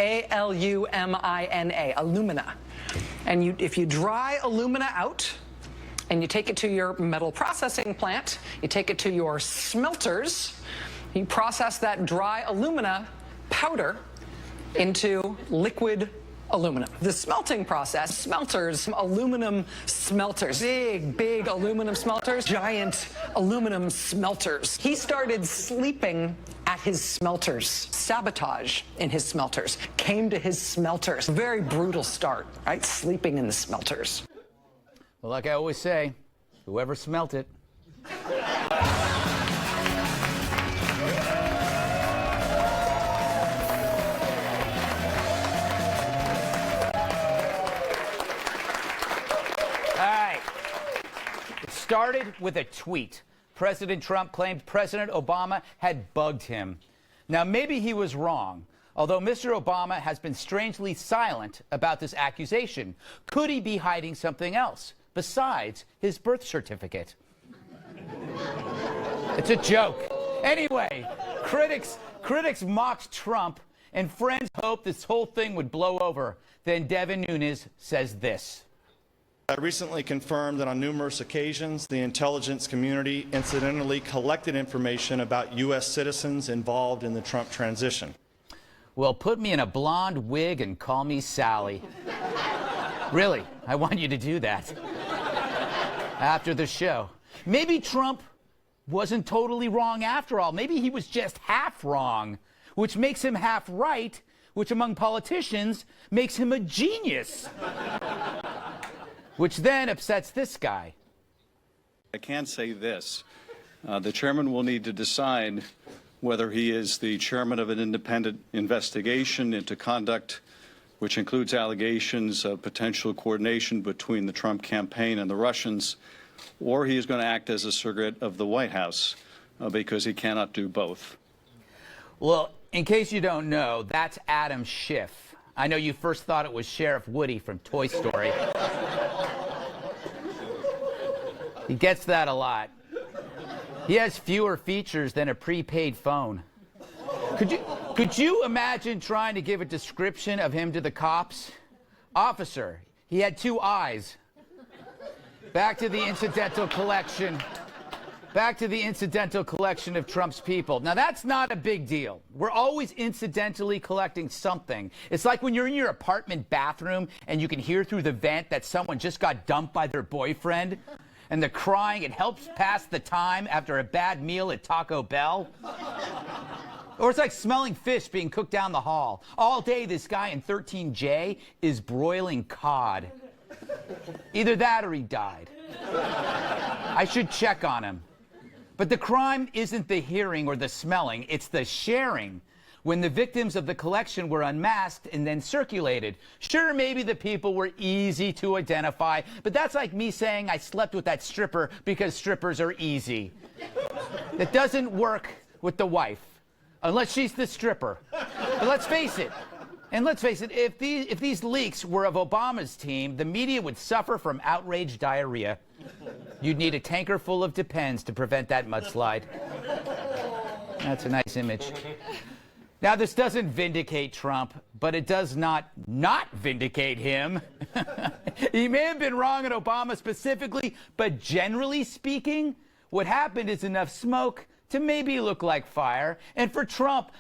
A-L-U-M-I-N-A, alumina. And if you dry alumina out, and you take it to your metal processing plant, you take it to your smelters, you process that dry alumina powder into liquid aluminum. The smelting process, smelters, aluminum smelters, big aluminum smelters, giant aluminum smelters. He started sleeping at his smelters. Sabotage in his smelters. Came to his smelters. Very brutal start, right? Sleeping in the smelters. Well, like I always say, whoever smelt it. Started with a tweet. President Trump claimed President Obama had bugged him. Now, maybe he was wrong, although Mr. Obama has been strangely silent about this accusation. Could he be hiding something else besides his birth certificate? It's a joke. Anyway, critics mocked Trump, and friends hoped this whole thing would blow over. Then Devin Nunes says this. I recently confirmed that on numerous occasions, the intelligence community incidentally collected information about U.S. citizens involved in the Trump transition. Well, put me in a blonde wig and call me Sally. Really, I want you to do that. After the show. Maybe Trump wasn't totally wrong after all. Maybe he was just half wrong, which makes him half right, which among politicians makes him a genius. Which then upsets this guy. I can say this. The chairman will need to decide whether he is the chairman of an independent investigation into conduct which includes allegations of potential coordination between the Trump campaign and the Russians, or he is going to act as a surrogate of the White House because he cannot do both. Well, in case you don't know, that's Adam Schiff. I know you first thought it was Sheriff Woody from Toy Story. He gets that a lot. He has fewer features than a prepaid phone. Could you imagine trying to give a description of him to the cops? Officer, he had 2 eyes. Back to the incidental collection. Back to the incidental collection of Trump's people. Now, that's not a big deal. We're always incidentally collecting something. It's like when you're in your apartment bathroom and you can hear through the vent that someone just got dumped by their boyfriend. And the crying, it helps pass the time after a bad meal at Taco Bell. Or it's like smelling fish being cooked down the hall. All day, this guy in 13J is broiling cod. Either that or he died. I should check on him. But the crime isn't the hearing or the smelling, it's the sharing. When the victims of the collection were unmasked and then circulated. Sure, maybe the people were easy to identify, but that's like me saying I slept with that stripper because strippers are easy. That doesn't work with the wife, unless she's the stripper. But let's face it, if these leaks were of Obama's team, the media would suffer from outrage diarrhea. You'd need a tanker full of Depends to prevent that mudslide. That's a nice image. Now, this doesn't vindicate Trump, but it does not vindicate him. He may have been wrong on Obama specifically, but generally speaking, what happened is enough smoke to maybe look like fire. And for Trump,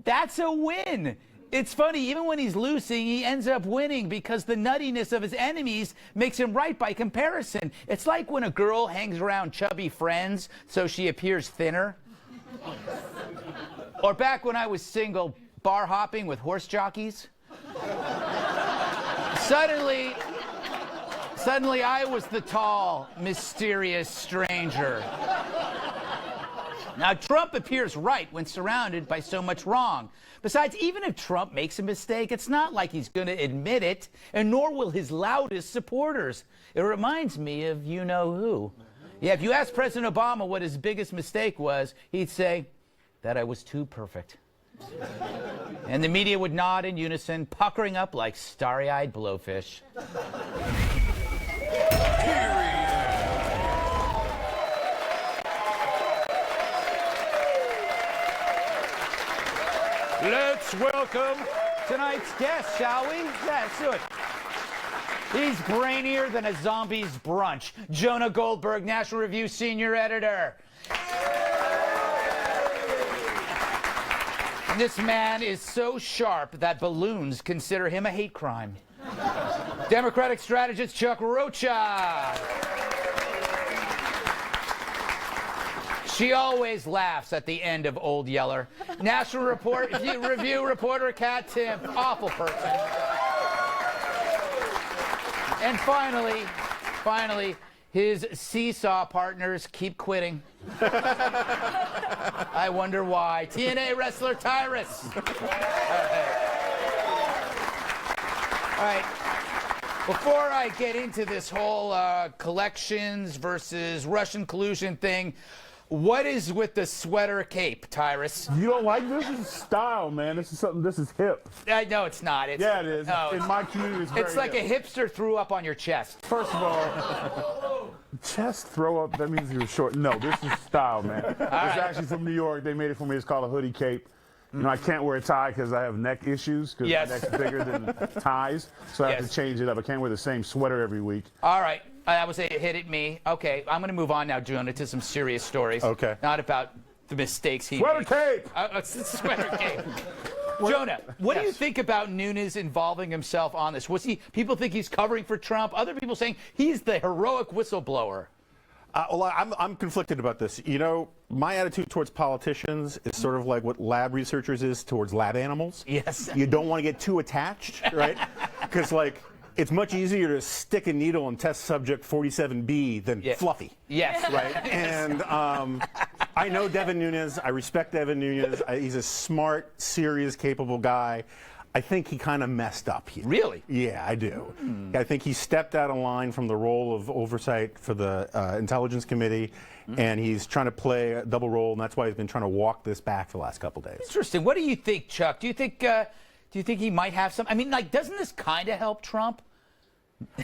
that's a win. It's funny, even when he's losing, he ends up winning because the nuttiness of his enemies makes him right by comparison. It's like when a girl hangs around chubby friends so she appears thinner. Or back when I was single, bar hopping with horse jockeys. Suddenly I was the tall, mysterious stranger. Now, Trump appears right when surrounded by so much wrong. Besides, even if Trump makes a mistake, it's not like he's going to admit it, and nor will his loudest supporters. It reminds me of you-know-who. Yeah, if you ask President Obama what his biggest mistake was, he'd say, that I was too perfect. And the media would nod in unison, puckering up like starry-eyed blowfish. Let's welcome tonight's guest, shall we? Yeah, let's do it. He's brainier than a zombie's brunch. Jonah Goldberg, National Review senior editor. And this man is so sharp that balloons consider him a hate crime. Democratic strategist Chuck Rocha. She always laughs at the end of Old Yeller. National Review reporter Kat Timpf, awful person. And finally, his seesaw partners keep quitting. I wonder why. TNA wrestler Tyrus. All right. Before I get into this whole collections versus Russian collusion thing, what is with the sweater cape, Tyrus? You don't like this? This is style, man. This is something. This is hip. No, it's not. Yeah, it is. No, in my community, it's very It's like hip. a hipster threw up on your chest. First of all, chest throw up. That means you're short. No, this is style, man. It's actually from New York. They made it for me. It's called a hoodie cape. You know, I can't wear a tie because I have neck issues because Yes. my neck's bigger than ties, so I have to change it up. I can't wear the same sweater every week. All right. I would say it hit at me. Okay, I'm going to move on now, Jonah, to some serious stories. Okay. Not about the mistakes he Sweater made. cape! It's the sweater cape. Jonah, what do you think about Nunes involving himself on this? People think he's covering for Trump. Other people saying he's the heroic whistleblower. Well, I'm conflicted about this. You know, my attitude towards politicians is sort of like what lab researchers is towards lab animals. Yes. You don't want to get too attached, right? Because, like, it's much easier to stick a needle and test subject 47B than Fluffy. Yes. Right? And I know Devin Nunes. I respect Devin Nunes. He's a smart, serious, capable guy. I think he kind of messed up here. Really? Yeah, I do. I think he stepped out of line from the role of oversight for the Intelligence Committee, and he's trying to play a double role, and that's why he's been trying to walk this back for the last couple days. Interesting. What do you think, Chuck? Do you think he might have some? I mean, like, doesn't this kind of help Trump?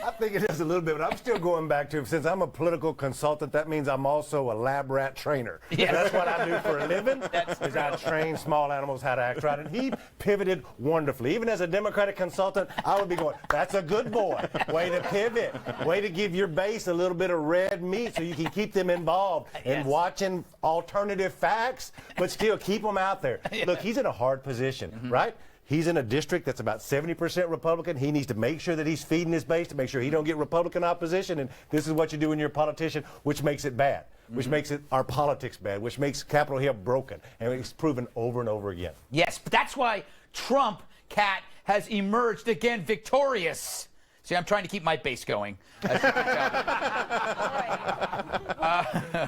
I think it does a little bit, but I'm still going back to, since I'm a political consultant, that means I'm also a lab rat trainer. Yeah. That's what I do for a living, is I train small animals how to act right. And he pivoted wonderfully. Even as a Democratic consultant, I would be going, that's a good boy. Way to pivot. Way to give your base a little bit of red meat so you can keep them involved in watching alternative facts, but still keep them out there. Look, he's in a hard position, right? He's in a district that's about 70% Republican. He needs to make sure that he's feeding his base to make sure he don't get Republican opposition. And this is what you do when you're a politician, which makes it bad, which makes it our politics bad, which makes Capitol Hill broken. And it's proven over and over again. Yes, but that's why Trump, Kat, has emerged again victorious. See, I'm trying to keep my base going.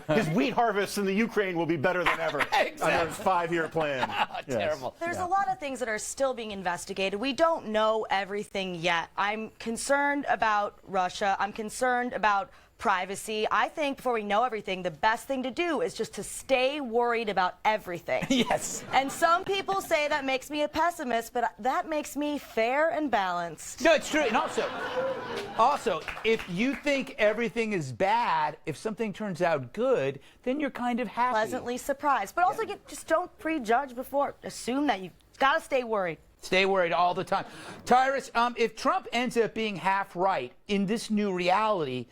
His wheat harvests in the Ukraine will be better than ever under his 5-year plan. Terrible. There's a lot of things that are still being investigated. We don't know everything yet. I'm concerned about Russia. I'm concerned about privacy. I think before we know everything, the best thing to do is just to stay worried about everything. Yes. And some people say that makes me a pessimist, but that makes me fair and balanced. No, it's true. And also, if you think everything is bad, if something turns out good, then you're kind of happy. Pleasantly surprised. But also, just don't prejudge before. Assume that you've got to stay worried. Stay worried all the time. Tyrus, if Trump ends up being half right in this new reality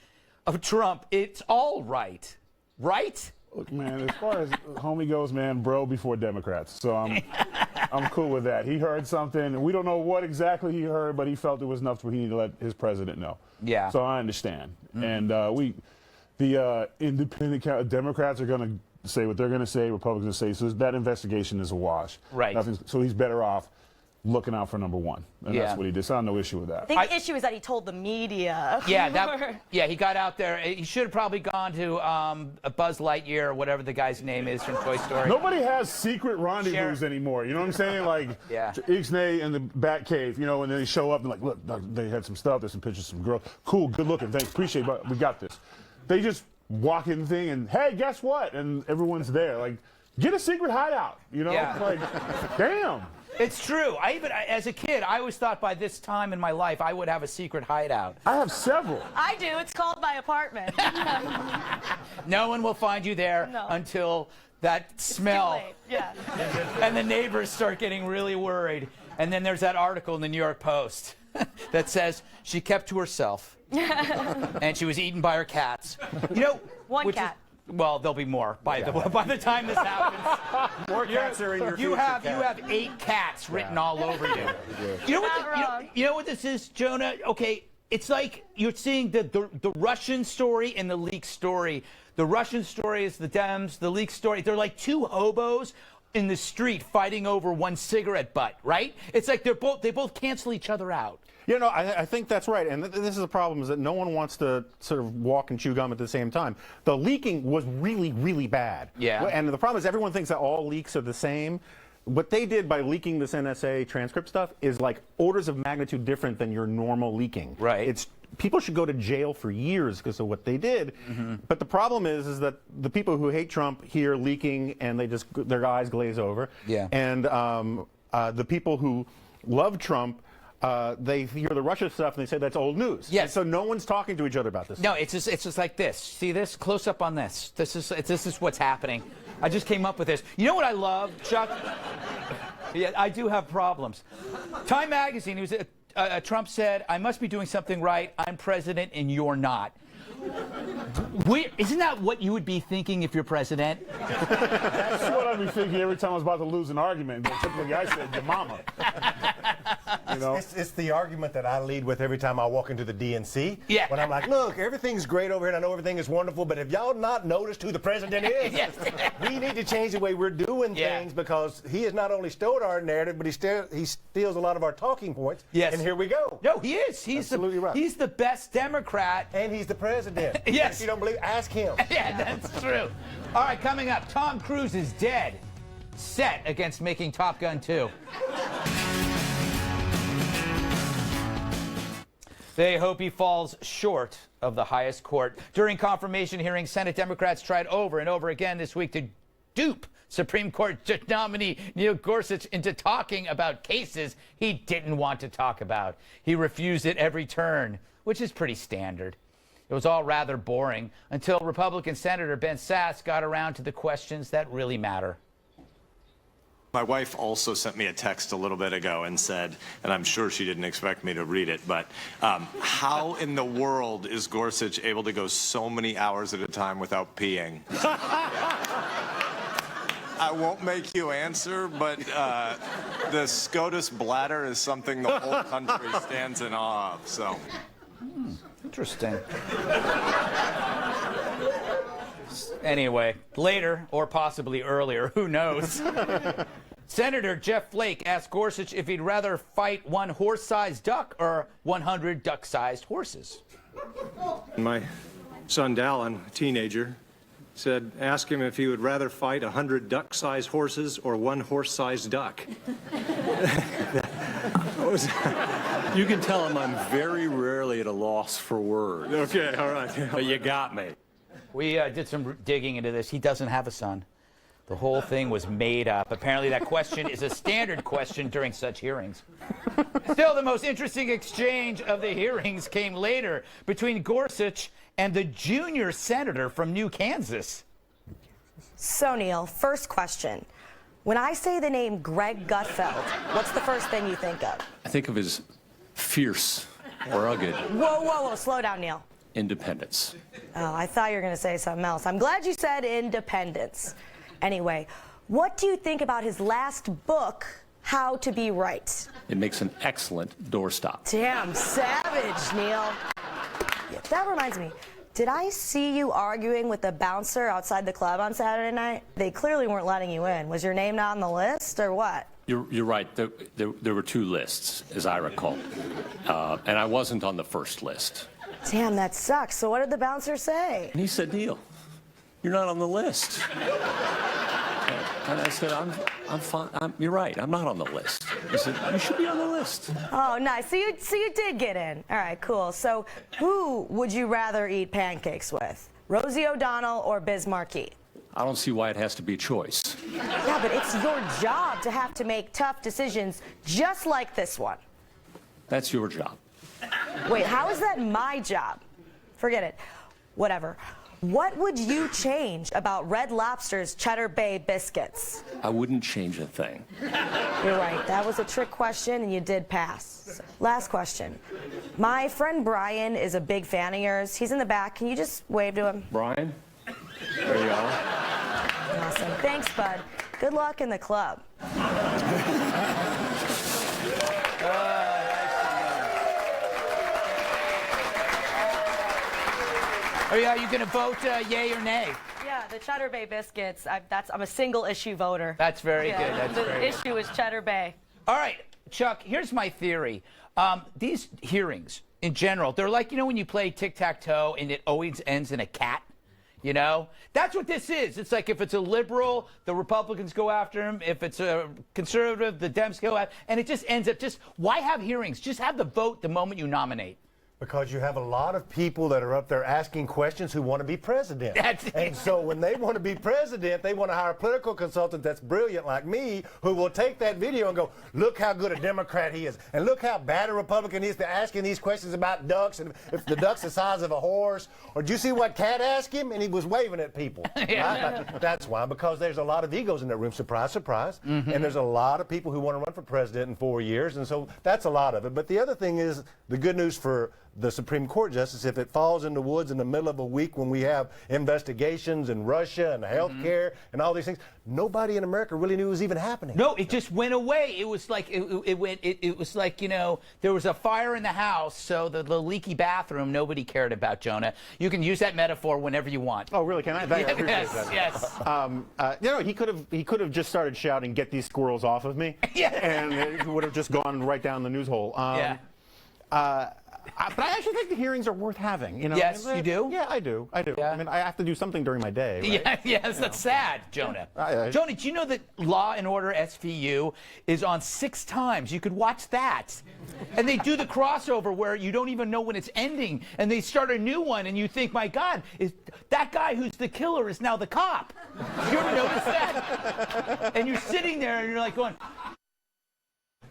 of Trump, it's all right. Right? Look, man, as far as homie goes, man, bro before Democrats. So I'm cool with that. He heard something. We don't know what exactly he heard, but he felt it was enough for he to let his president know. Yeah. So I understand. And the independent Democrats are going to say what they're going to say, Republicans say. So that investigation is a wash. Right. So he's better off looking out for number one. And that's what he did. So I have no issue with that. I think the issue is that he told the media. Yeah, he got out there. He should have probably gone to a Buzz Lightyear or whatever the guy's name is from Toy Story. Nobody has secret rendezvous anymore. You know what I'm saying? Like, Ixnay and the Batcave, you know, and then they show up and like, look, they had some stuff. There's some pictures of some girls. Cool, good looking. Thanks, appreciate it, but we got this. They just walk in the thing and, hey, guess what? And everyone's there. Like, get a secret hideout, you know? Yeah. Like, damn. It's true. As a kid, I always thought by this time in my life I would have a secret hideout. I have several. I do. It's called my apartment. No one will find you there until that smell. Too late. Yeah. And the neighbors start getting really worried. And then there's that article in the New York Post that says she kept to herself and she was eaten by her cats. You know, One cat. Well, there'll be more by the time this happens. More cats are in your You future, have Kat. 8 cats written all over you. You know what this is, Jonah? Okay, it's like you're seeing the Russian story and the leak story. The Russian story is the Dems. The leak story, they're like two hobos in the street fighting over one cigarette butt, right? It's like they both cancel each other out. You know, I think that's right. And this is the problem, is that no one wants to sort of walk and chew gum at the same time. The leaking was really, really bad. Yeah. And the problem is everyone thinks that all leaks are the same. What they did by leaking this NSA transcript stuff is like orders of magnitude different than your normal leaking. Right. People should go to jail for years because of what they did. But the problem is that the people who hate Trump hear leaking and their eyes glaze over. Yeah. And the people who love Trump, they hear the Russia stuff and they say that's old news. Yes. And so no one's talking to each other about this. No, it's just like this. See this? Close up on this. This is what's happening. I just came up with this. You know what I love, Chuck? Yeah, I do have problems. Time magazine, Trump said, "I must be doing something right. I'm president and you're not." Isn't that what you would be thinking if you're president? That's what I'd be thinking every time I was about to lose an argument. The typical guy said, "Your mama." You know? It's the argument that I lead with every time I walk into the DNC. Yeah. When I'm like, look, everything's great over here and I know everything is wonderful, but have y'all not noticed who the president is? Yes. We need to change the way we're doing things because he has not only stolen our narrative, but he steals a lot of our talking points. Yes. And here we go. No, he is. He's Absolutely right. He's the best Democrat. And he's the president. Yes. If you don't believe, ask him. Yeah, that's true. All right, coming up, Tom Cruise is dead, set against making Top Gun 2. They hope he falls short of the highest court. During confirmation hearings, Senate Democrats tried over and over again this week to dupe Supreme Court nominee Neil Gorsuch into talking about cases he didn't want to talk about. He refused at every turn, which is pretty standard. It was all rather boring until Republican Senator Ben Sasse got around to the questions that really matter. My wife also sent me a text a little bit ago and said, and I'm sure she didn't expect me to read it, but how in the world is Gorsuch able to go so many hours at a time without peeing? I won't make you answer, but the SCOTUS bladder is something the whole country stands in awe of, so. Interesting. Anyway, later, or possibly earlier, who knows? Senator Jeff Flake asked Gorsuch if he'd rather fight one horse-sized duck or 100 duck-sized horses. My son Dallin, a teenager, said, ask him if he would rather fight 100 duck-sized horses or one horse-sized duck. You can tell him I'm very rarely at a loss for words. Okay, all right. But you got me. We did some digging into this. He doesn't have a son. The whole thing was made up. Apparently that question is a standard question during such hearings. Still, the most interesting exchange of the hearings came later between Gorsuch and the junior senator from New Kansas. So, Neil, first question. When I say the name Greg Gutfeld, what's the first thing you think of? I think of his fierce, rugged Whoa, whoa, whoa, slow down, Neil. independence. Oh, I thought you were going to say something else. I'm glad you said independence. Anyway, what do you think about his last book, How to Be Right? It makes an excellent doorstop. Damn savage, Neil. Yeah, that reminds me. Did I see you arguing with the bouncer outside the club on Saturday night? They clearly weren't letting you in. Was your name not on the list, or what? You're right. There were 2 lists, as I recall. And I wasn't on the first list. Damn, that sucks. So what did the bouncer say? And he said, Neil, you're not on the list. And I said, I'm fine. You're right. I'm not on the list. He said, you should be on the list. Oh, nice. So you did get in. All right, cool. So who would you rather eat pancakes with? Rosie O'Donnell or Biz Markie? I don't see why it has to be a choice. Yeah, but it's your job to have to make tough decisions just like this one. That's your job. Wait, how is that my job? Forget it. Whatever. What would you change about Red Lobster's Cheddar Bay biscuits? I wouldn't change a thing. You're right. That was a trick question, and you did pass. Last question. My friend Brian is a big fan of yours. He's in the back. Can you just wave to him? Brian, there you are. Awesome. Thanks, bud. Good luck in the club. Are you going to vote yay or nay? Yeah, the Cheddar Bay biscuits. I'm a single issue voter. That's very good. That's the very good. issue is Cheddar Bay. All right, Chuck, here's my theory. These hearings, in general, they're like, you know, when you play tic-tac-toe and it always ends in a cat? You know? That's what this is. It's like if it's a liberal, the Republicans go after him. If it's a conservative, the Dems go after him. And it just ends up why have hearings? Just have the vote the moment you nominate. Because you have a lot of people that are up there asking questions who want to be president. And so when they want to be president, they want to hire a political consultant that's brilliant like me, who will take that video and go, look how good a Democrat he is, and look how bad a Republican he is to asking these questions about ducks, and if the duck's the size of a horse. Or did you see what Cat asked him? And he was waving at people. Right? That's why, because there's a lot of egos in that room. Surprise, surprise. And there's a lot of people who want to run for president in 4 years, and so that's a lot of it. But the other thing is, the good news for the Supreme Court justice, if it falls in the woods in the middle of a week when we have investigations in Russia and health care and all these things, nobody in America really knew it was even happening. No, it just went away. It was like it was like, you know, there was a fire in the house, so the leaky bathroom nobody cared about, Jonah. You can use that metaphor whenever you want. Oh, really? Can I? I appreciate Yes, that. yes. You know, he could have just started shouting, "Get these squirrels off of me!" Yeah. And it would have just gone right down the news hole. Yeah. But I actually think the hearings are worth having. You know? Yes, you do? Yeah, I do. Yeah. I mean, I have to do something during my day. Right? Yeah, yes, that's sad, Jonah. Jonah, do you know that Law and Order SVU is on 6 times? You could watch that. And they do the crossover where you don't even know when it's ending, and they start a new one, and you think, my God, is that guy who's the killer is now the cop? You ever notice that? And you're sitting there, and you're like going,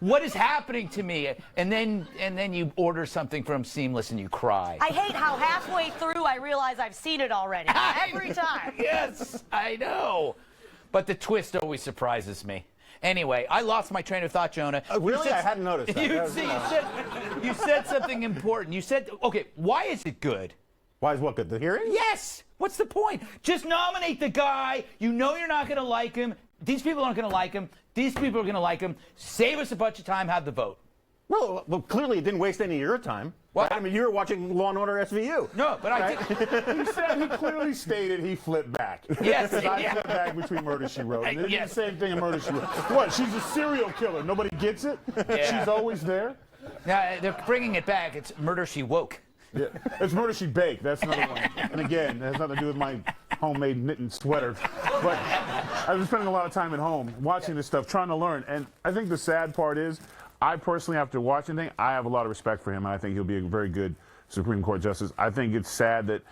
what is happening to me? And then you order something from Seamless and you cry. I hate how halfway through I realize I've seen it already. Every time. Yes, I know. But the twist always surprises me. Anyway, I lost my train of thought, Jonah. Really? I hadn't noticed that. You said something important. You said, okay, why is it good? Why is what good? The hearing? Yes. What's the point? Just nominate the guy. You know you're not going to like him. These people aren't going to like him. These people are going to like him. Save us a bunch of time. Have the vote. Well, clearly it didn't waste any of your time. Well, right? I mean, you were watching Law and Order SVU. No, but right? I did. He clearly stated he flipped back. Yes. I flipped back between Murder, She Wrote. And Yes. the same thing in Murder, She Wrote. What? She's a serial killer. Nobody gets it? Yeah. She's always there? Now, they're bringing it back. It's Murder, She Woke. Yeah. It's Murder, She Baked. That's another one. And again, it has nothing to do with my homemade knitting sweater. But I've been spending a lot of time at home watching this stuff, trying to learn. And I think the sad part is, I personally, after watching things, I have a lot of respect for him, and I think he'll be a very good Supreme Court justice. I think it's sad that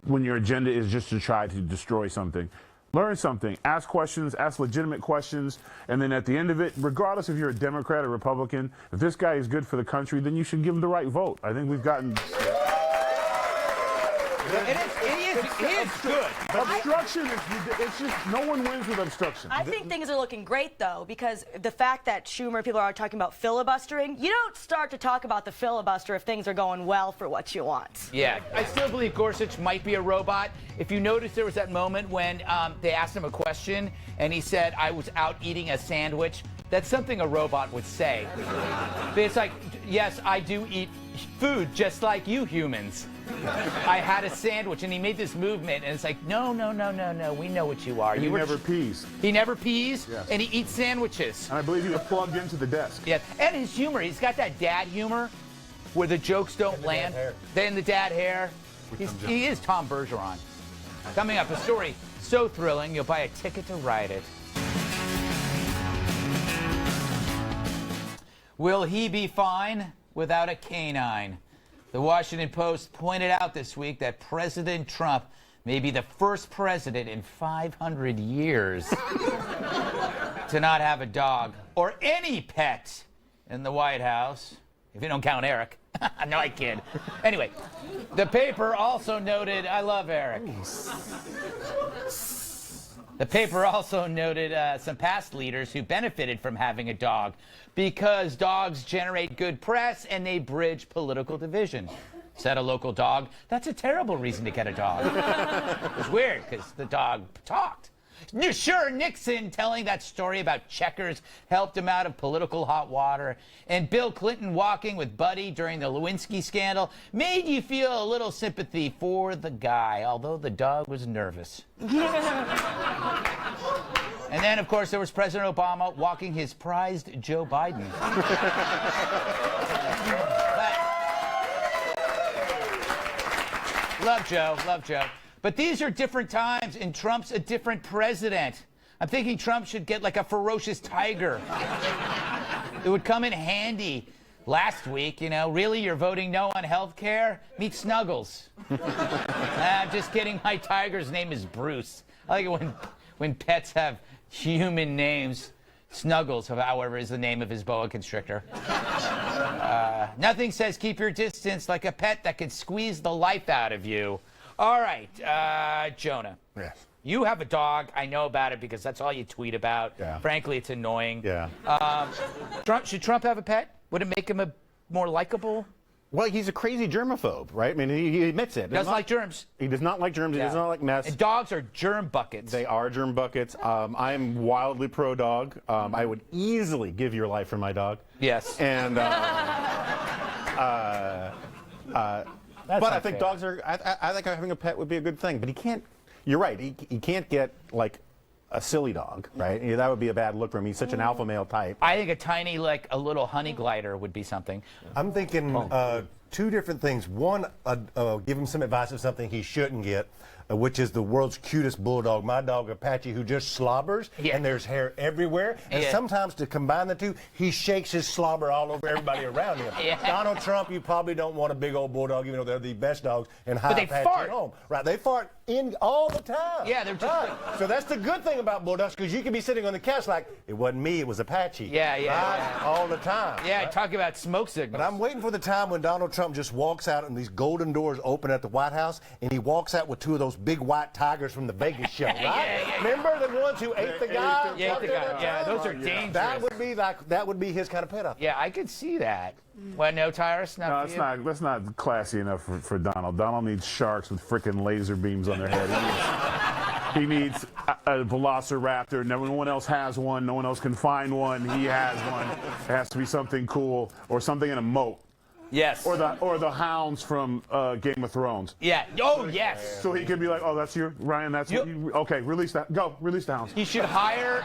when your agenda is just to try to destroy something, learn something, ask questions, ask legitimate questions, and then at the end of it, regardless if you're a Democrat or Republican, if this guy is good for the country, then you should give him the right vote. I think we've gotten... It is good. Obstruction, it's just, no one wins with obstruction. I think things are looking great, though, because the fact that Schumer, people are talking about filibustering, you don't start to talk about the filibuster if things are going well for what you want. Yeah, I still believe Gorsuch might be a robot. If you notice, there was that moment when they asked him a question, and he said, I was out eating a sandwich. That's something a robot would say. But it's like, yes, I do eat food just like you humans. I had a sandwich, and he made this movement, and it's like, no, we know what you are. And he never pees. He never pees, yes. And he eats sandwiches. And I believe he was plugged into the desk. Yeah, and his humor, he's got that dad humor where the jokes don't land. Then the dad hair. He is Tom Bergeron. Coming up, a story so thrilling, you'll buy a ticket to ride it. Will he be fine without a canine? The Washington Post pointed out this week that President Trump may be the first president in 500 years to not have a dog or any pet in the White House. if you don't count Eric. No, I kid. Anyway, the paper also noted, I love Eric. The paper also noted some past leaders who benefited from having a dog because dogs generate good press and they bridge political division. Said a local dog, that's a terrible reason to get a dog. It was weird because the dog talked. Sure, Nixon telling that story about checkers helped him out of political hot water, and Bill Clinton walking with Buddy during the Lewinsky scandal made you feel a little sympathy for the guy, although the dog was nervous. And then, of course, there was President Obama walking his prized Joe Biden. Love Joe, love Joe. But these are different times, and Trump's a different president. I'm thinking Trump should get like a ferocious tiger. It would come in handy. Last week, you know, really, you're voting no on health care? Meet Snuggles. I'm just kidding. My tiger's name is Bruce. I like it when pets have human names. Snuggles, however, is the name of his boa constrictor. Nothing says keep your distance like a pet that can squeeze the life out of you. All right, Jonah. Yes. You have a dog. I know about it because that's all you tweet about. Yeah. Frankly, it's annoying. Yeah. Should Trump have a pet? Would it make him more likable? Well, he's a crazy germaphobe, right? I mean, he admits it. Doesn't like germs. He does not like germs. He does not like mess. And dogs are germ buckets. They are germ buckets. I'm wildly pro-dog. I would easily give your life for my dog. Yes. And but I think dogs are. I think having a pet would be a good thing. But he can't. You're right. He can't get like a silly dog, right? That would be a bad look for him. He's such an alpha male type. I think a tiny, like a little honey glider would be something. I'm thinking two different things. One, give him some advice of something he shouldn't get, which is the world's cutest bulldog, my dog Apache, who just slobbers, and there's hair everywhere. And sometimes to combine the two, he shakes his slobber all over everybody around him. Donald Trump, you probably don't want a big old bulldog, even though they're the best dogs, and hide Apache at home. Right, they fart in all the time. Yeah, they're just right. So that's the good thing about bulldogs, because you can be sitting on the couch like, it wasn't me, it was Apache. Yeah. All the time. Yeah, right? Talk about smoke signals. But I'm waiting for the time when Donald Trump just walks out and these golden doors open at the White House, and he walks out with two of those big white tigers from the Vegas show, right? Remember the ones who ate the guy? Yeah, those are dangerous. That would be his kind of pet. Yeah, I could see that. Well, no, Tyrus? No, that's not classy enough for Donald. Donald needs sharks with frickin' laser beams on their head. He needs a velociraptor. No one else has one. No one else can find one. He has one. It has to be something cool or something in a moat. Yes. Or the hounds from Game of Thrones. Yeah. Oh, yes. So he could be like, oh, that's your Ryan. That's what you. Okay, release that. Go, release the hounds. He should hire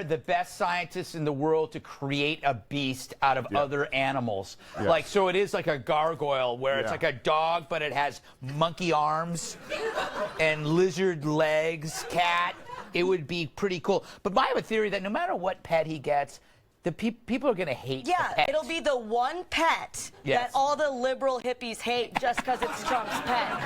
the best scientists in the world to create a beast out of other animals. Yes. Like, so it is like a gargoyle where it's like a dog, but it has monkey arms and lizard legs, cat. It would be pretty cool. But I have a theory that no matter what pet he gets, the people are going to hate the pet. It'll be the one pet that all the liberal hippies hate just because it's Trump's pet.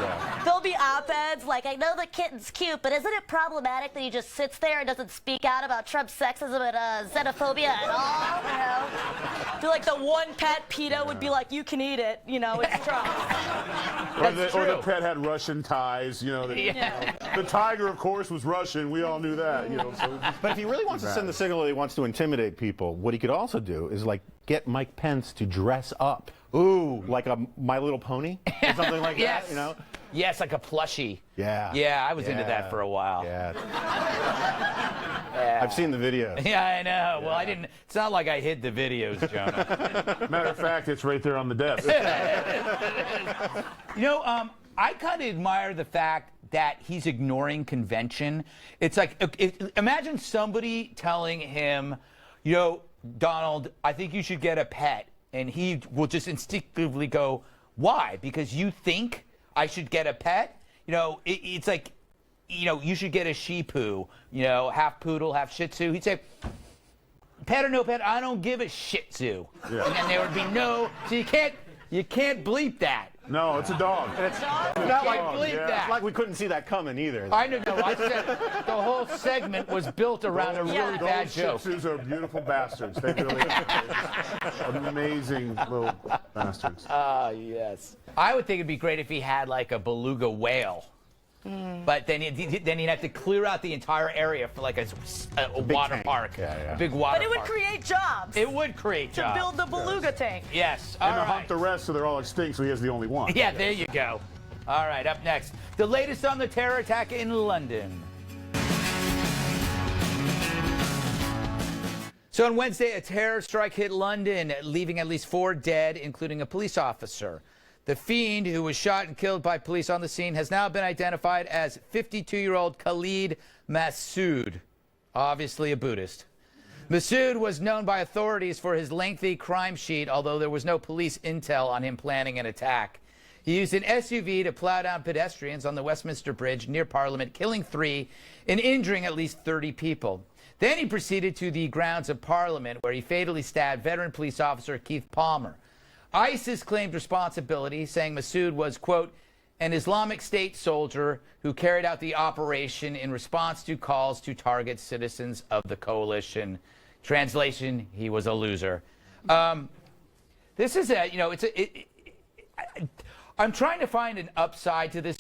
There'll be op-eds like, I know the kitten's cute, but isn't it problematic that he just sits there and doesn't speak out about Trump's sexism and xenophobia at all? You know? I feel like the one pet PETA would be like, you can eat it. You know, it's Trump. Or the pet had Russian ties. You know, the tiger, of course, was Russian. We all knew that. You know. So but if he really wants to send the signal that he wants to intimidate people, what he could also do is like get Mike Pence to dress up. Ooh, like a My Little Pony or something like that, you know? Yes, like a plushie. Yeah. Yeah, I was into that for a while. Yeah. I've seen the videos. Yeah, I know. Well, I didn't. It's not like I hid the videos, Jonah. Matter of fact, it's right there on the desk. You know, I kind of admire the fact that he's ignoring convention. It's like, imagine somebody telling him, you know, Donald, I think you should get a pet. And he will just instinctively go, why? Because you think I should get a pet? You know, it's like, you know, you should get a Shih Tzu, you know, half poodle, half Shih Tzu. He'd say, pet or no pet, I don't give a Shih Tzu. Yeah. And then there would be no, so you can't bleep that. No, it's a dog. It's not like believe that. It's like we couldn't see that coming either. I know. No, I said the whole segment was built around a really bad joke. Those are beautiful bastards. They really are amazing little bastards. Yes. I would think it'd be great if he had like a beluga whale. But then he'd have to clear out the entire area for like a water tank. park. Yeah. A big water But it would park. create jobs. It would create to jobs. build the beluga tank. Yes. And All to right. hunt the rest so they're all extinct, so he has the only one. Yeah, there you go. All right, up next, the latest on the terror attack in London. So on Wednesday, a terror strike hit London, leaving at least 4 dead, including a police officer. The fiend, who was shot and killed by police on the scene, has now been identified as 52-year-old Khalid Massoud, obviously a Buddhist. Massoud was known by authorities for his lengthy crime sheet, although there was no police intel on him planning an attack. He used an SUV to plow down pedestrians on the Westminster Bridge near Parliament, killing 3 and injuring at least 30 people. Then he proceeded to the grounds of Parliament, where he fatally stabbed veteran police officer Keith Palmer. ISIS claimed responsibility, saying Massoud was, quote, an Islamic State soldier who carried out the operation in response to calls to target citizens of the coalition. Translation, he was a loser. This is I'm trying to find an upside to this,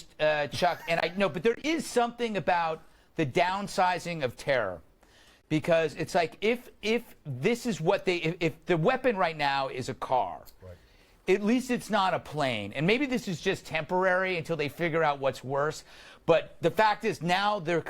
Chuck, and I know, but there is something about the downsizing of terror. Because it's like if this is what if the weapon right now is a car, right, at least it's not a plane. And maybe this is just temporary until they figure out what's worse. But the fact is now they're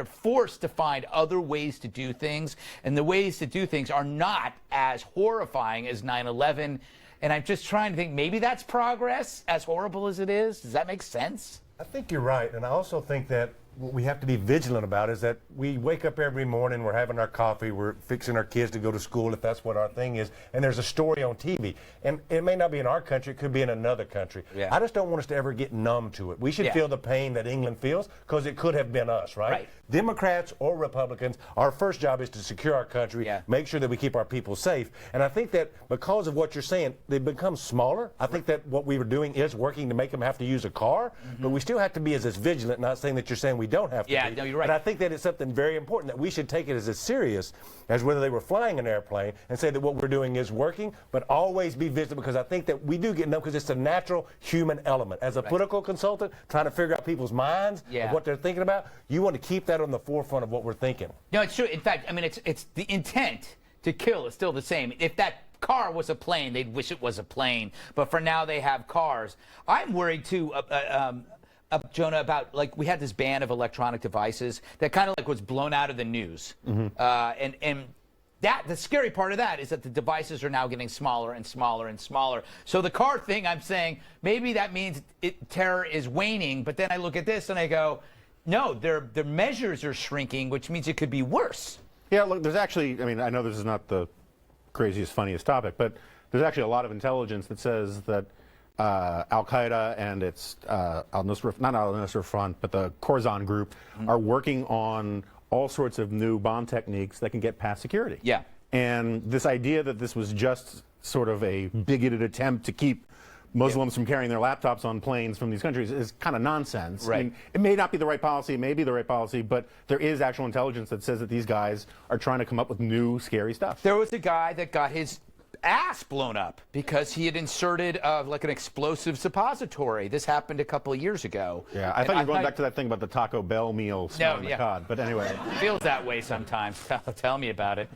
forced to find other ways to do things, and the ways to do things are not as horrifying as 9/11. And I'm just trying to think, maybe that's progress, as horrible as it is. Does that make sense? I think you're right, and I also think that what we have to be vigilant about is that we wake up every morning, we're having our coffee, we're fixing our kids to go to school, if that's what our thing is, and there's a story on TV. And it may not be in our country, it could be in another country. Yeah. I just don't want us to ever get numb to it. We should feel the pain that England feels, because it could have been us, right? Democrats or Republicans, our first job is to secure our country, make sure that we keep our people safe. And I think that because of what you're saying, they've become smaller. I think that what we were doing is working to make them have to use a car, but we still have to be as vigilant, not saying that you're saying we don't have to be. No, you're right. And I think that it's something very important that we should take it as serious as whether they were flying an airplane, and say that what we're doing is working, but always be vigilant, because I think that we do get numb because it's a natural human element. As a political consultant, trying to figure out people's minds and what they're thinking about, you want to keep that on the forefront of what we're thinking. No, it's true. In fact, I mean, it's the intent to kill is still the same. If that car was a plane, they'd wish it was a plane. But for now, they have cars. I'm worried, too, Jonah, about, like, we had this ban of electronic devices that kind of like was blown out of the news. And that the scary part of that is that the devices are now getting smaller and smaller and smaller. So the car thing, I'm saying, maybe that means terror is waning. But then I look at this and I go, no, their measures are shrinking, which means it could be worse. Yeah, look, there's actually, I mean, I know this is not the craziest, funniest topic, but there's actually a lot of intelligence that says that Al-Qaeda and its al-Nusra, not al-Nusra Front, but the Khorasan group are working on all sorts of new bomb techniques that can get past security. Yeah. And this idea that this was just sort of a bigoted attempt to keep Muslims from carrying their laptops on planes from these countries is kind of nonsense. Right. I mean, it may not be the right policy, it may be the right policy, but there is actual intelligence that says that these guys are trying to come up with new, scary stuff. There was a guy that got his ass blown up because he had inserted like an explosive suppository. This happened a couple of years ago. Yeah, I thought you were going back to that thing about the Taco Bell meal smelling the cod, but anyway. It feels that way sometimes. Tell me about it.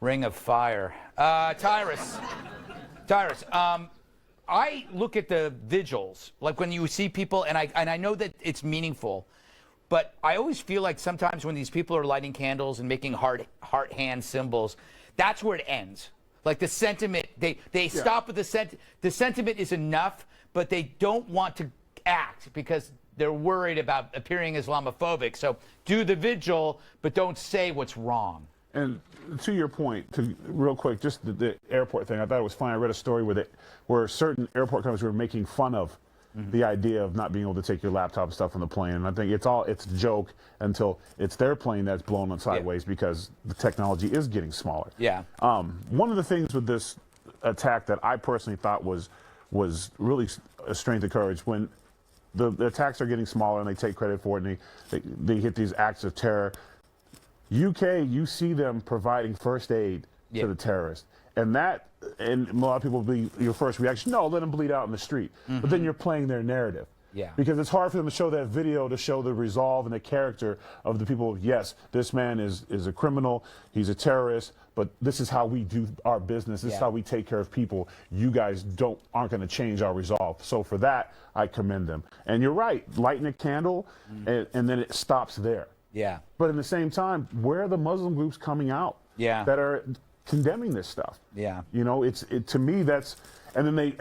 Ring of Fire. Tyrus, I look at the vigils, like when you see people, and I know that it's meaningful, but I always feel like sometimes when these people are lighting candles and making heart hand symbols, that's where it ends. Like the sentiment, they stop with the sentiment is enough, but they don't want to act because they're worried about appearing Islamophobic. So do the vigil, but don't say what's wrong. And to your point, real quick, just the airport thing, I thought it was funny. I read a story where certain airport companies were making fun of the idea of not being able to take your laptop and stuff on the plane. And I think it's a joke until it's their plane that's blown on sideways because the technology is getting smaller. Yeah. One of the things with this attack that I personally thought was was really a strength of courage when the attacks are getting smaller and they take credit for it and they hit these acts of terror. UK, you see them providing first aid to the terrorists. And a lot of people will be your first reaction, no, let them bleed out in the street. But then you're playing their narrative. Yeah. Because it's hard for them to show that video to show the resolve and the character of the people. Yes, this man is a criminal, he's a terrorist, but this is how we do our business. This is how we take care of people. You guys aren't going to change our resolve. So for that, I commend them. And you're right, lighting a candle and then it stops there. Yeah. But in the same time, where are the Muslim groups coming out that are condemning this stuff? Yeah. You know, to me, that's, and then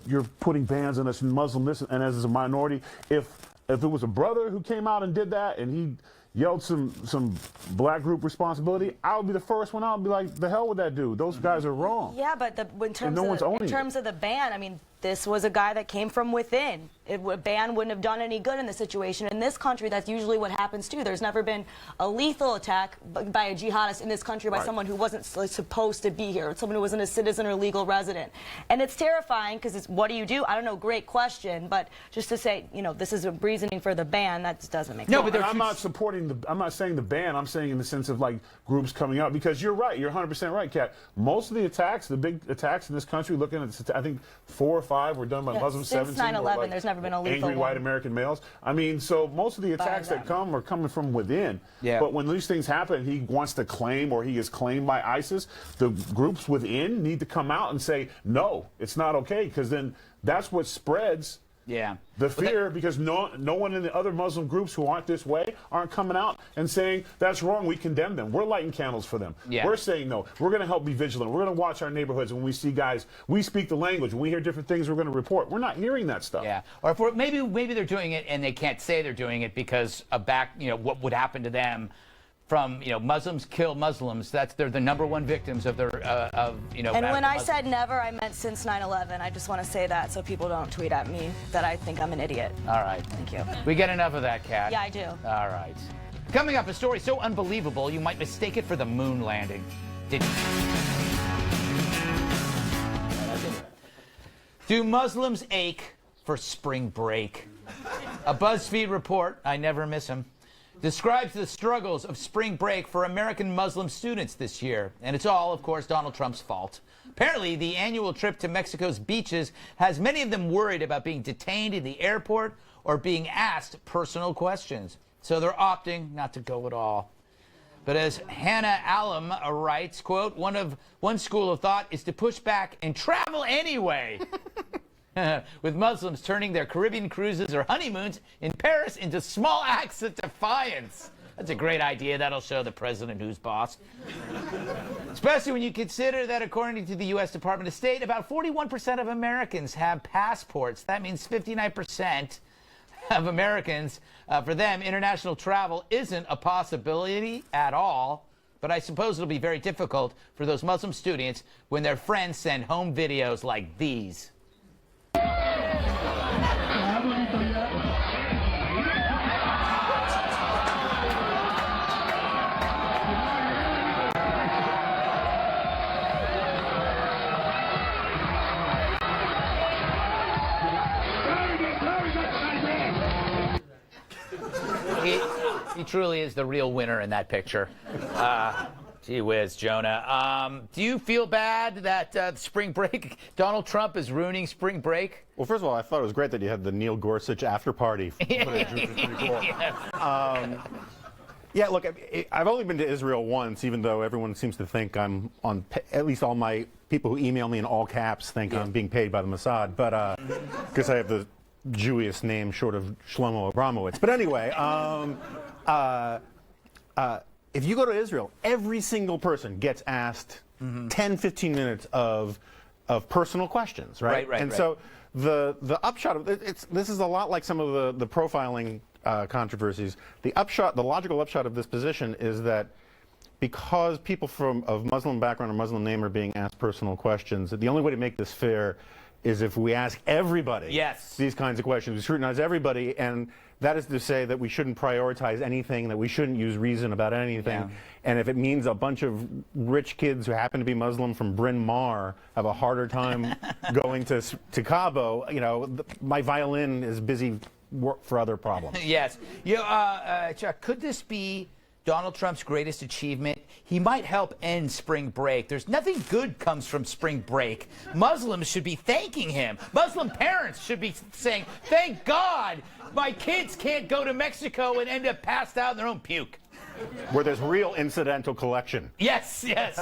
you're putting bans on us and Muslim this, and as a minority, if it was a brother who came out and did that and he yelled some black group responsibility, I would be the first one out and be like, the hell with that dude. Those guys are wrong. Yeah, but in terms of the ban, I mean, this was a guy that came from within. A ban wouldn't have done any good in this situation. In this country, that's usually what happens too. There's never been a lethal attack by a jihadist in this country by someone who wasn't supposed to be here, someone who wasn't a citizen or legal resident. And it's terrifying because what do you do? I don't know, great question, but just to say, you know, this is a reasoning for the ban, that just doesn't make sense. No, but I'm not I'm not saying the ban, I'm saying in the sense of like groups coming out, because you're right, you're 100% right, Kat. Most of the attacks, the big attacks in this country, looking at, I think 4 or 5 were done by Muslims, since 17 9/11, like there's never been a lethal angry white American males. I mean, so most of the attacks that come are coming from within. Yeah. But when these things happen, he wants to claim or he is claimed by ISIS, the groups within need to come out and say, no, it's not okay, because then that's what spreads the fear, because no one in the other Muslim groups who aren't this way aren't coming out and saying that's wrong, we condemn them. We're lighting candles for them. We're saying no. We're going to help be vigilant. We're going to watch our neighborhoods when we see guys. We speak the language. When we hear different things, we're going to report. We're not hearing that stuff. Yeah. Or if maybe they're doing it and they can't say they're doing it because of what would happen to them. From Muslims kill Muslims. They're the #1 victims of their And when I said never, I meant since 9/11. I just want to say that so people don't tweet at me that I think I'm an idiot. All right. Thank you. We get enough of that, Kat. Yeah, I do. All right. Coming up, a story so unbelievable you might mistake it for the moon landing. Do Muslims ache for spring break? A BuzzFeed report, I never miss them, describes the struggles of spring break for American Muslim students this year. And it's all, of course, Donald Trump's fault. Apparently, the annual trip to Mexico's beaches has many of them worried about being detained in the airport or being asked personal questions. So they're opting not to go at all. But as Hannah Allam writes, quote, one school of thought is to push back and travel anyway. With Muslims turning their Caribbean cruises or honeymoons in Paris into small acts of defiance. That's a great idea. That'll show the president who's boss. Especially when you consider that, according to the U.S. Department of State, about 41% of Americans have passports. That means 59% of Americans, for them, international travel isn't a possibility at all. But I suppose it'll be very difficult for those Muslim students when their friends send home videos like these. He truly is the real winner in that picture. Gee whiz, Jonah. Do you feel bad that spring break, Donald Trump is ruining spring break? Well, first of all, I thought it was great that you had the Neil Gorsuch after party footage, which was pretty cool. Yeah, look, I've only been to Israel once, even though everyone seems to think I'm on, at least all my people who email me in all caps think I'm being paid by the Mossad, but because I have the Jewish name short of Shlomo Abramowitz. But anyway, if you go to Israel, every single person gets asked 10, 15 minutes of personal questions, right? And so the upshot of this is a lot like some of the profiling controversies. The logical upshot of this position is that because people of Muslim background or Muslim name are being asked personal questions, the only way to make this fair is if we ask everybody Yes. these kinds of questions. We scrutinize everybody, and that is to say that we shouldn't prioritize anything, that we shouldn't use reason about anything. Yeah. And if it means a bunch of rich kids who happen to be Muslim from Bryn Mawr have a harder time going to Cabo, you know, my violin is busy for other problems. Yes. Chuck, could this be Donald Trump's greatest achievement? He might help end spring break. There's nothing good comes from spring break. Muslims should be thanking him. Muslim parents should be saying, thank God my kids can't go to Mexico and end up passed out in their own puke. Where there's real incidental collection. Yes, yes.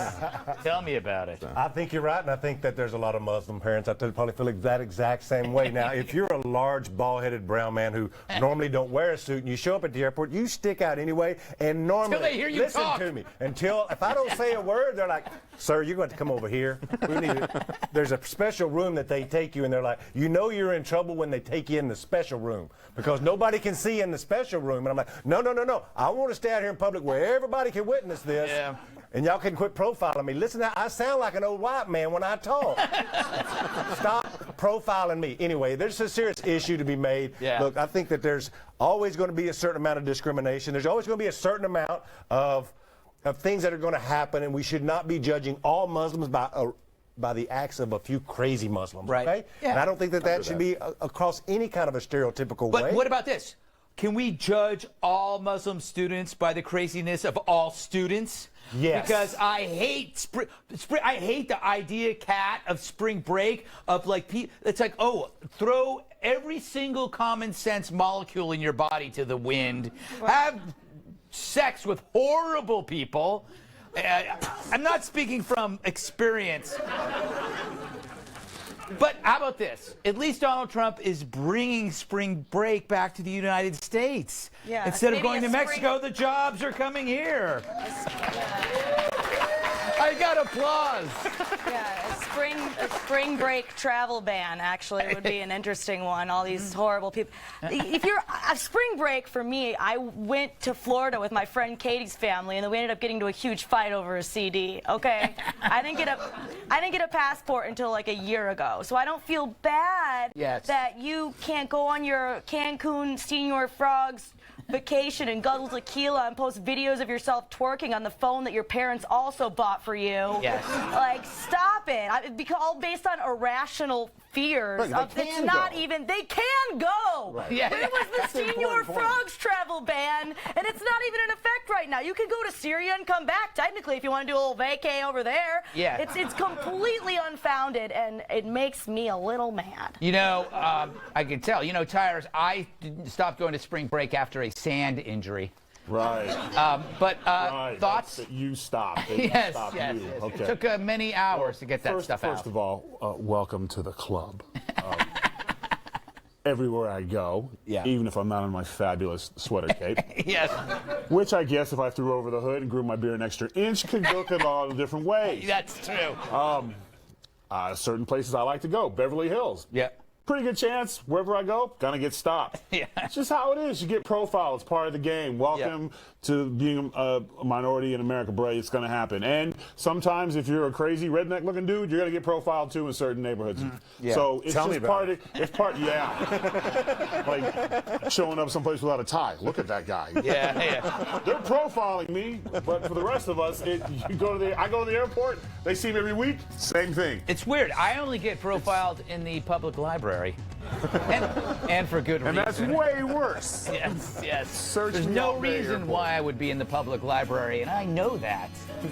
Tell me about it. I think you're right, and I think that there's a lot of Muslim parents out there that probably feel that exact same way. Now, if you're a large, bald-headed brown man who normally don't wear a suit and you show up at the airport, you stick out anyway, and normally, Until they hear you listen talk. to me, if I don't say a word, they're like, sir, you're going to come over here. There's a special room that they take you, and they're like, you know you're in trouble when they take you in the special room, because nobody can see in the special room. And I'm like, no. I want to stay out here in public where everybody can witness this. Yeah. And y'all can quit profiling me. Listen, I sound like an old white man when I talk. Stop profiling me. Anyway, there's a serious issue to be made. Yeah. Look, I think that there's always going to be a certain amount of discrimination. There's always going to be a certain amount of things that are going to happen, and we should not be judging all Muslims by the acts of a few crazy Muslims. Right. Okay? Yeah. And I don't think that should be across any kind of a stereotypical way. But what about this? Can we judge all Muslim students by the craziness of all students? Yes. Because I hate I hate the idea, Kat, of spring break, of like, it's like, oh, throw every single common sense molecule in your body to the wind, have sex with horrible people. I'm not speaking from experience. But how about this? At least Donald Trump is bringing spring break back to the United States. Yeah, Instead of maybe going to Mexico, the jobs are coming here. I got applause. Yeah, a spring break travel ban actually would be an interesting one. All these horrible people. If you're a spring break for me, I went to Florida with my friend Katie's family, and then we ended up getting into a huge fight over a CD. Okay, I didn't get a passport until like a year ago, so I don't feel bad that you can't go on your Cancun Senior Frogs vacation and guzzle tequila and post videos of yourself twerking on the phone that your parents also bought for you. Yes. Like, stop it. Because all based on irrational fears. It's not even, they can go. Right. Yeah. It was the Senior Frogs travel ban, and it's not even in effect right now. You can go to Syria and come back, technically, if you want to do a little vacay over there. Yeah. It's completely unfounded, and it makes me a little mad. You know, I can tell. You know, Tyrus, I stopped going to spring break after a sand injury. Right. Thoughts? You stopped. Yes. You. Okay. It took many hours to get that stuff out. First of all, welcome to the club. Everywhere I go, even if I'm not in my fabulous sweater cape, Yes. which I guess if I threw over the hood and grew my beard an extra inch, could look at all the different ways. That's true. Certain places I like to go, Beverly Hills. Yeah. Pretty good chance, wherever I go, gonna get stopped. Yeah. It's just how it is. You get profiled. It's part of the game. Welcome to being a minority in America, bro. It's gonna happen. And sometimes if you're a crazy redneck-looking dude, you're gonna get profiled too in certain neighborhoods. Yeah. So it's Tell me just about part of it's part. Yeah. Like showing up someplace without a tie. Look at that guy. Yeah. They're profiling me, but for the rest of us, I go to the airport. They see me every week. Same thing. It's weird. I only get profiled in the public library. And for good reason. And that's way worse. Yes. Search There's me no all day, reason airport. why I would be in the public library, and I know that.